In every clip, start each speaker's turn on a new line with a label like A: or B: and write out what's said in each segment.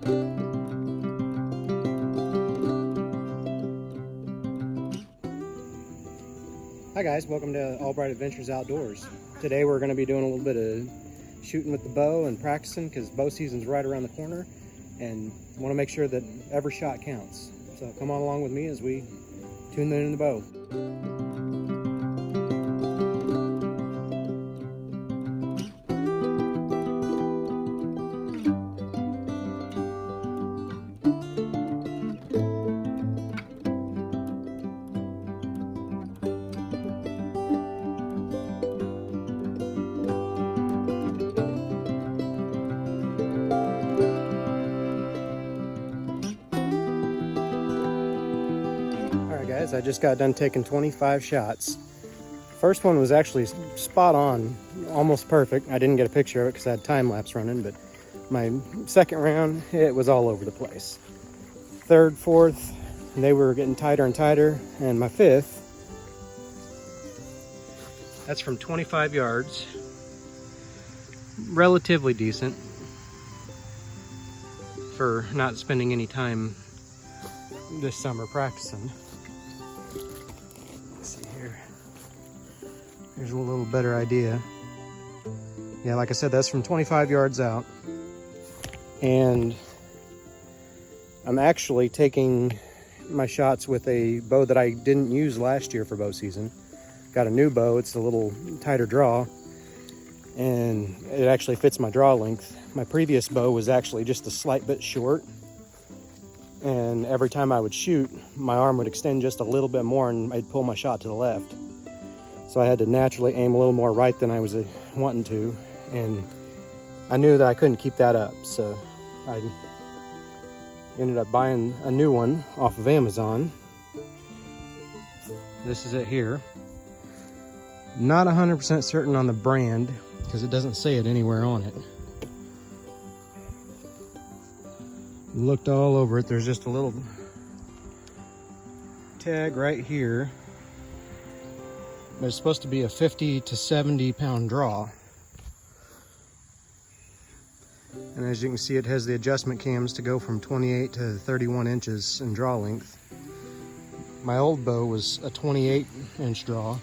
A: Hi guys, welcome to Albrecht Adventures Outdoors. Today we're going to be doing a little bit of shooting with the bow and practicing because bow season's right around the corner and want to make sure that every shot counts. So come on along with me as we tune in the bow. Guys, I just got done taking 25 shots. First one was actually spot on, almost perfect. I didn't get a picture of it because I had time lapse running, but my second round, it was all over the place. Third, fourth, they were getting tighter and tighter, and my fifth, that's from 25 yards, relatively decent for not spending any time this summer practicing. Here's a little better idea. Yeah, like I said, that's from 25 yards out. And I'm actually taking my shots with a bow that I didn't use last year for bow season. Got a new bow, it's a little tighter draw, and it actually fits my draw length. My previous bow was actually just a slight bit short, and every time I would shoot, my arm would extend just a little bit more and I'd pull my shot to the left. So I had to naturally aim a little more right than I was wanting to, and I knew that I couldn't keep that up, so I ended up buying a new one off of Amazon. This is it here. Not 100% certain on the brand because it doesn't say it anywhere on it. Looked all over it. There's just a little tag right here. It's supposed to be a 50 to 70 pound draw. And as you can see, it has the adjustment cams to go from 28 to 31 inches in draw length. My old bow was a 28 inch draw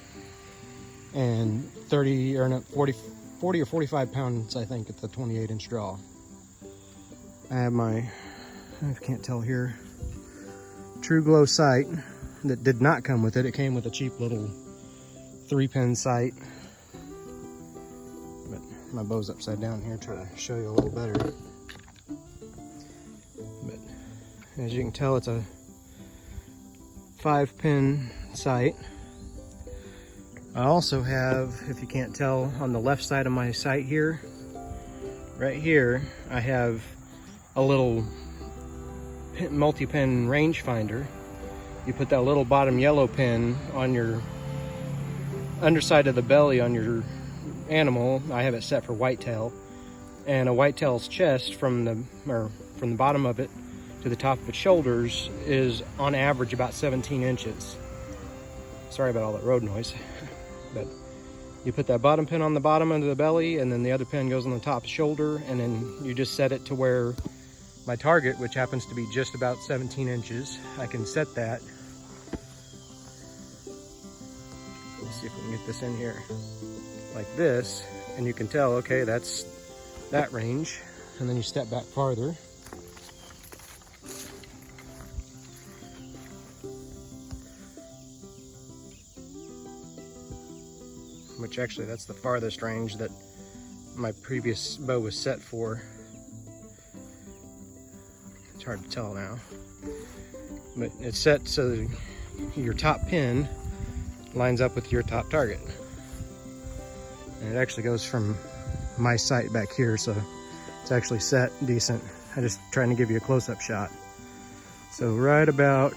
A: and 40 or 45 pounds, I think, at the 28 inch draw. I have my, I can't tell here, True Glow sight that did not come with it. It came with a cheap little 3-pin sight, but my bow's upside down here, try to show you a little better. But as you can tell, it's a 5-pin sight. I also have, if you can't tell, on the left side of my sight here, right here, I have a little multi-pin rangefinder. You put that little bottom yellow pin on your underside of the belly on your animal. I have it set for whitetail, and a whitetail's chest from the bottom of it to the top of its shoulders is on average about 17 inches. Sorry about all that road noise. But you put that bottom pin on the bottom of the belly, and then the other pin goes on the top shoulder, and then you just set it to where my target, which happens to be just about 17 inches, I can set that. Let's see if we can get this in here like this, and you can tell, okay, that's that range, and then you step back farther. Which actually, that's the farthest range that my previous bow was set for. It's hard to tell now, but it's set so that your top pin lines up with your top target. And it actually goes from my sight back here, so it's actually set decent. I'm just trying to give you a close-up shot. So right about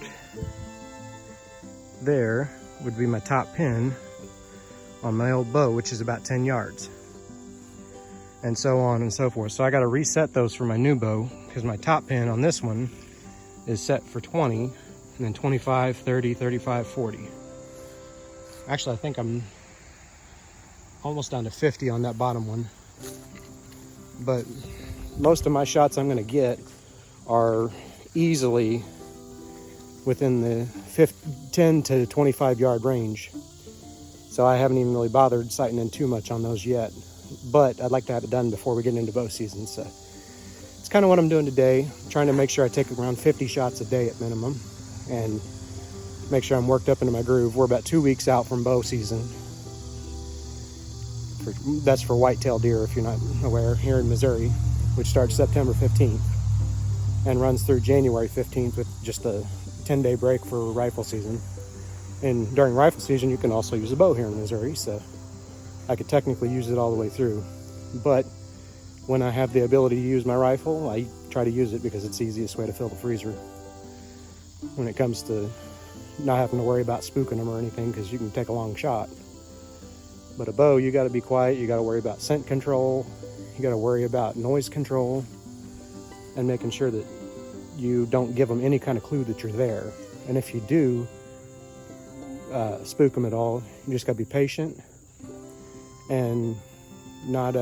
A: there would be my top pin on my old bow, which is about 10 yards. And so on and so forth. So I got to reset those for my new bow because my top pin on this one is set for 20, and then 25, 30, 35, 40. Actually, I think I'm almost down to 50 on that bottom one. But most of my shots I'm going to get are easily within the 10 to 25 yard range. So I haven't even really bothered sighting in too much on those yet, but I'd like to have it done before we get into bow season. So it's kind of what I'm doing today. I'm trying to make sure I take around 50 shots a day at minimum and make sure I'm worked up into my groove. We're about 2 weeks out from bow season. That's for whitetail deer, if you're not aware, here in Missouri, which starts September 15th and runs through January 15th with just a 10-day break for rifle season. And during rifle season, you can also use a bow here in Missouri, so I could technically use it all the way through. But when I have the ability to use my rifle, I try to use it because it's the easiest way to fill the freezer when it comes to not having to worry about spooking them or anything, because you can take a long shot. But a bow, you got to be quiet. You got to worry about scent control. You got to worry about noise control and making sure that you don't give them any kind of clue that you're there. And if you do spook them at all, you just got to be patient and not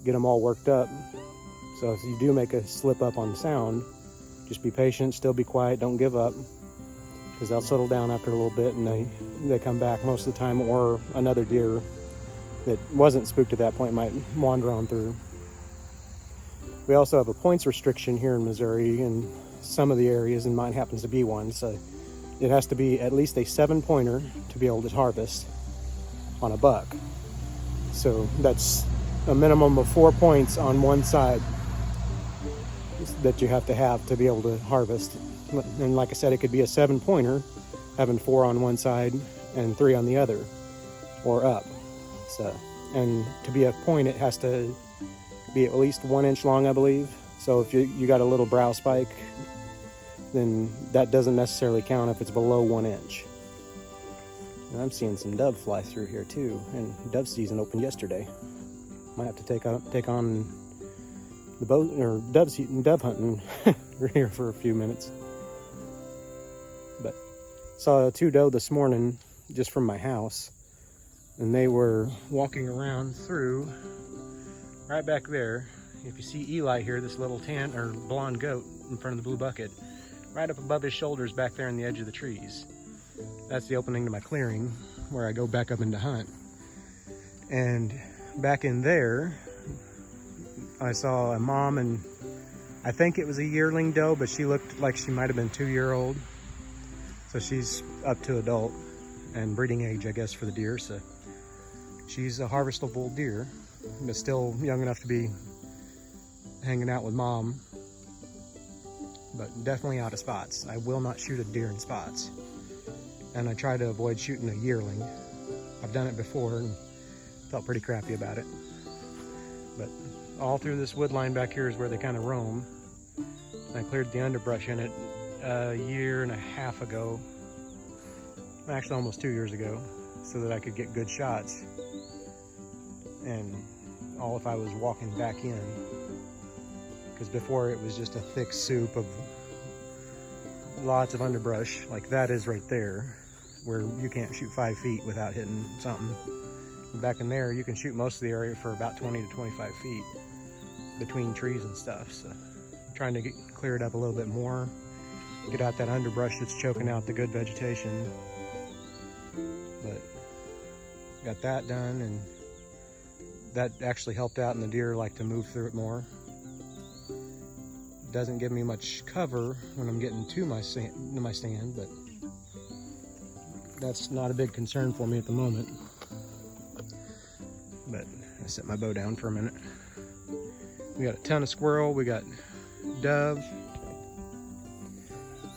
A: get them all worked up. So if you do make a slip up on sound, just be patient, still be quiet, don't give up, because they'll settle down after a little bit and they come back most of the time, or another deer that wasn't spooked at that point might wander on through. We also have a points restriction here in Missouri in some of the areas, and mine happens to be one, so it has to be at least a 7-pointer to be able to harvest on a buck. So that's a minimum of 4 points on one side that you have to be able to harvest. And like I said, it could be a 7-pointer, having 4 on one side and 3 on the other, or up. So, and to be a point, it has to be at least 1 inch long, I believe. So if you got a little brow spike, then that doesn't necessarily count if it's below 1 inch. And I'm seeing some dove fly through here too, and dove season opened yesterday. Might have to take on the bow or dove hunting here for a few minutes. But saw 2 doe this morning just from my house, and they were walking around through right back there. If you see Eli here, this little tan or blonde goat in front of the blue bucket, right up above his shoulders back there in the edge of the trees. That's the opening to my clearing where I go back up into hunt. And back in there, I saw a mom, and I think it was a yearling doe, but she looked like she might have been 2-year-old. So she's up to adult and breeding age, I guess, for the deer. So she's a harvestable deer, but still young enough to be hanging out with mom, but definitely out of spots. I will not shoot a deer in spots, and I try to avoid shooting a yearling. I've done it before and felt pretty crappy about it. But all through this wood line back here is where they kind of roam. I cleared the underbrush in it a year and a half ago, actually almost 2 years ago, so that I could get good shots, and all if I was walking back in, because before it was just a thick soup of lots of underbrush like that is right there, where you can't shoot 5 feet without hitting something. Back in there, you can shoot most of the area for about 20 to 25 feet between trees and stuff. So I'm trying to clear it up a little bit more, get out that underbrush that's choking out the good vegetation. But got that done, and that actually helped out, and the deer like to move through it more. Doesn't give me much cover when I'm getting to my stand, but that's not a big concern for me at the moment. But I set my bow down for a minute. We got a ton of squirrel, we got dove,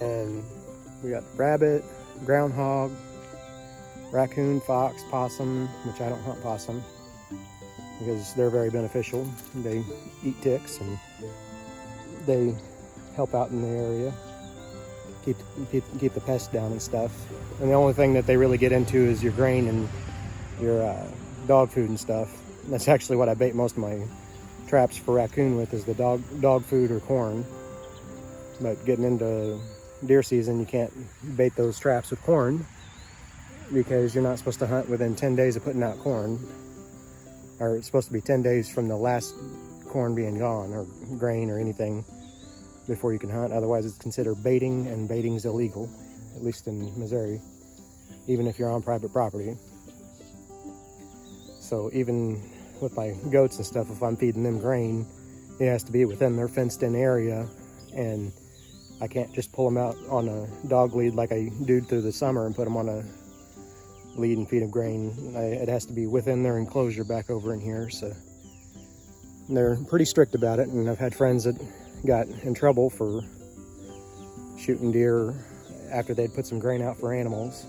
A: and we got rabbit, groundhog, raccoon, fox, possum, which I don't hunt possum because they're very beneficial. They eat ticks and they help out in the area, keep the pests down and stuff. And the only thing that they really get into is your grain and your dog food and stuff. And that's actually what I bait most of my traps for raccoon with, is the dog food or corn. But getting into deer season, you can't bait those traps with corn because you're not supposed to hunt within 10 days of putting out corn, or it's supposed to be 10 days from the last corn being gone, or grain or anything. before you can hunt. Otherwise, it's considered baiting, and baiting's illegal, at least in Missouri, even if you're on private property. So even with my goats and stuff, if I'm feeding them grain, it has to be within their fenced-in area, and I can't just pull them out on a dog lead like I do through the summer and put them on a lead and feed them grain. It has to be within their enclosure back over in here. So they're pretty strict about it, and I've had friends that got in trouble for shooting deer after they'd put some grain out for animals,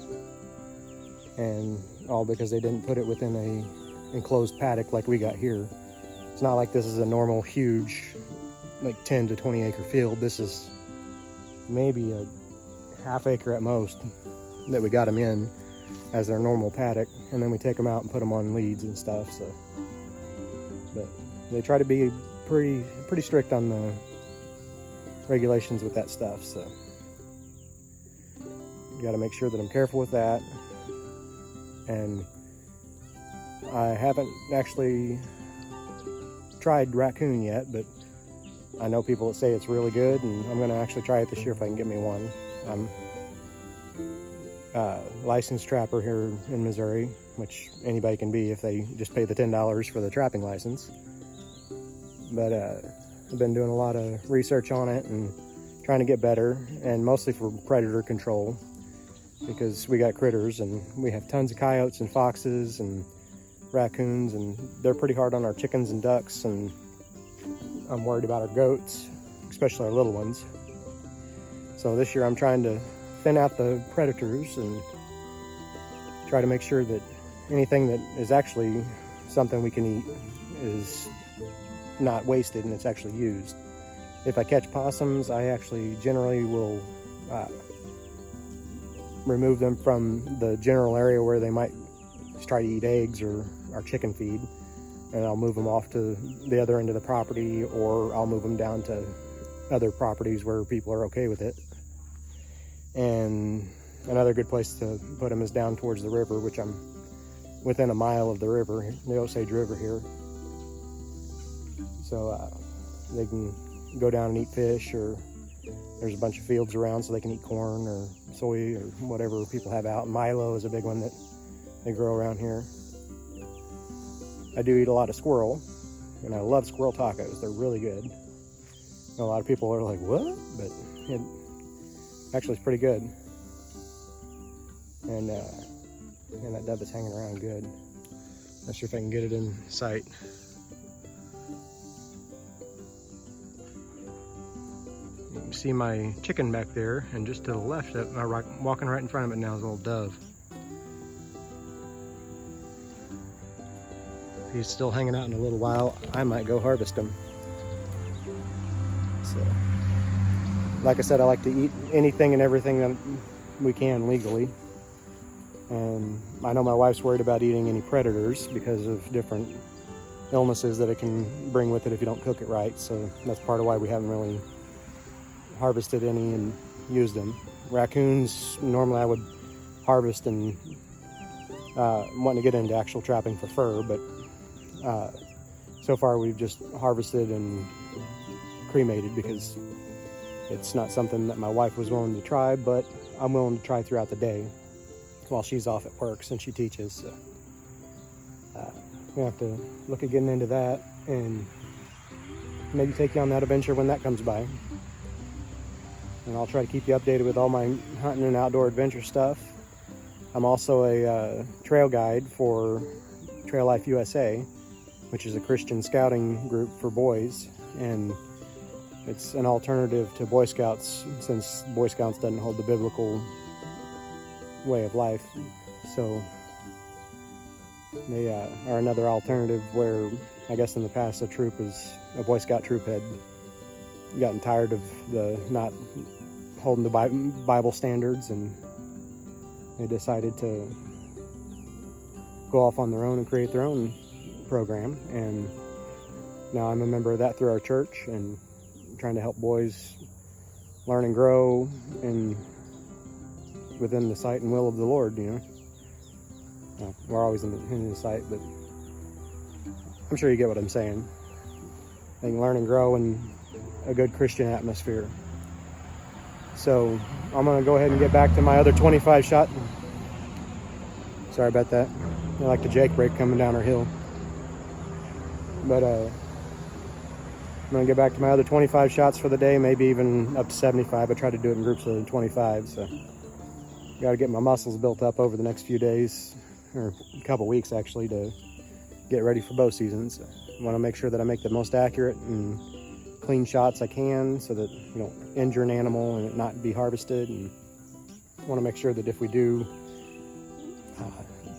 A: and all because they didn't put it within a enclosed paddock like we got here. It's not like this is a normal huge like 10 to 20 acre field. This is maybe a half acre at most that we got them in as their normal paddock, and then we take them out and put them on leads and stuff. So, but they try to be pretty strict on the regulations with that stuff. So you got to make sure that I'm careful with that. And I haven't actually tried raccoon yet, but I know people that say it's really good, and I'm going to actually try it this year if I can get me one. I'm a licensed trapper here in Missouri, which anybody can be if they just pay the $10 for the trapping license. But I've been doing a lot of research on it and trying to get better, and mostly for predator control, because we got critters, and we have tons of coyotes and foxes and raccoons, and they're pretty hard on our chickens and ducks, and I'm worried about our goats, especially our little ones. So this year I'm trying to thin out the predators and try to make sure that anything that is actually something we can eat is not wasted and it's actually used. If I catch possums, I actually generally will remove them from the general area where they might try to eat eggs or our chicken feed, and I'll move them off to the other end of the property, or I'll move them down to other properties where people are okay with it. And another good place to put them is down towards the river, which I'm within a mile of the river, the Osage River here. So they can go down and eat fish, or there's a bunch of fields around so they can eat corn or soy or whatever people have out. Milo is a big one that they grow around here. I do eat a lot of squirrel, and I love squirrel tacos. They're really good. A lot of people are like, what? But it actually is pretty good. And that dove is hanging around good. Not sure if I can get it in sight. You can see my chicken back there, and just to the left, walking right in front of it now is a little dove. If he's still hanging out in a little while, I might go harvest him. So, like I said, I like to eat anything and everything that we can legally. And I know my wife's worried about eating any predators because of different illnesses that it can bring with it if you don't cook it right. So that's part of why we haven't really harvested any and used them. Raccoons, normally I would harvest and wanting to get into actual trapping for fur, but so far we've just harvested and cremated because it's not something that my wife was willing to try, but I'm willing to try throughout the day while she's off at work since she teaches. So we have to look at getting into that and maybe take you on that adventure when that comes by. And I'll try to keep you updated with all my hunting and outdoor adventure stuff. I'm also a trail guide for Trail Life USA, which is a Christian scouting group for boys, and it's an alternative to Boy Scouts since Boy Scouts doesn't hold the biblical way of life. So they are another alternative where I guess in the past a Boy Scout troop had gotten tired of the not holding the Bible standards, and they decided to go off on their own and create their own program. And now I'm a member of that through our church, and trying to help boys learn and grow and within the sight and will of the Lord, you know. Well, we're always in the sight, but I'm sure you get what I'm saying. They can learn and grow and a good Christian atmosphere. So I'm gonna go ahead and get back to my other 25 shot. Sorry about that. I like the Jake brake coming down our hill. But I'm gonna get back to my other 25 shots for the day, maybe even up to 75. I try to do it in groups of 25, so got to get my muscles built up over the next few days, or a couple weeks actually, to get ready for bow season. So I want to make sure that I make the most accurate and clean shots I can, so that you don't injure an animal and it not be harvested. And I want to make sure that if we do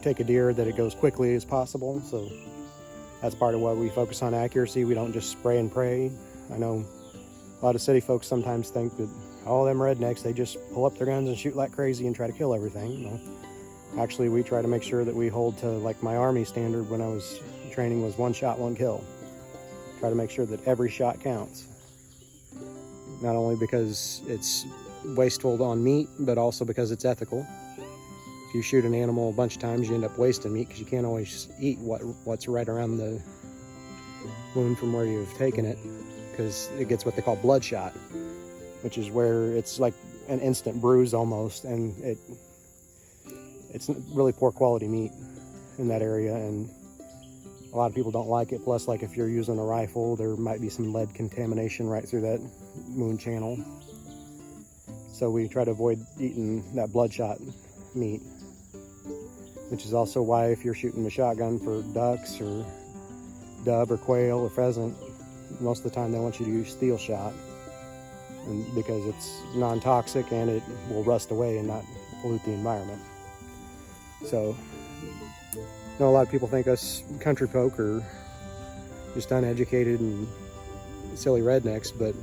A: take a deer, that it goes quickly as possible. So that's part of why we focus on accuracy. We don't just spray and pray. I know a lot of city folks sometimes think that all them rednecks, they just pull up their guns and shoot like crazy and try to kill everything. You know, actually, we try to make sure that we hold to, like, my Army standard when I was training was 1 shot, 1 kill. Try to make sure that every shot counts. Not only because it's wasteful on meat, but also because it's ethical. If you shoot an animal a bunch of times, you end up wasting meat, because you can't always eat what's right around the wound from where you've taken it, because it gets what they call bloodshot, which is where it's like an instant bruise almost, and it's really poor quality meat in that area, and a lot of people don't like it. Plus, like, if you're using a rifle, there might be some lead contamination right through that wound channel. So we try to avoid eating that bloodshot meat, which is also why if you're shooting a shotgun for ducks or dove or quail or pheasant, most of the time they want you to use steel shot, and because it's non-toxic and it will rust away and not pollute the environment. So I know a lot of people think us country folk are just uneducated and silly rednecks, but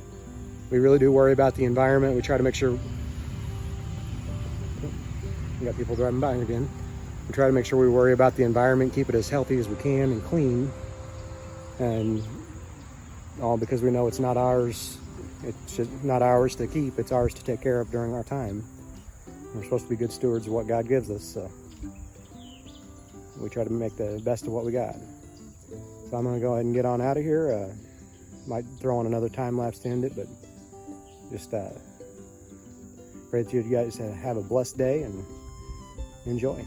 A: we really do worry about the environment. We try to make sure, we got people driving by again. We try to make sure we worry about the environment, keep it as healthy as we can and clean, and all because we know it's not ours. It's not ours to keep, it's ours to take care of during our time. We're supposed to be good stewards of what God gives us, so we try to make the best of what we got. So I'm gonna go ahead and get on out of here. Might throw on another time lapse to end it, but just pray that you guys have a blessed day and enjoy.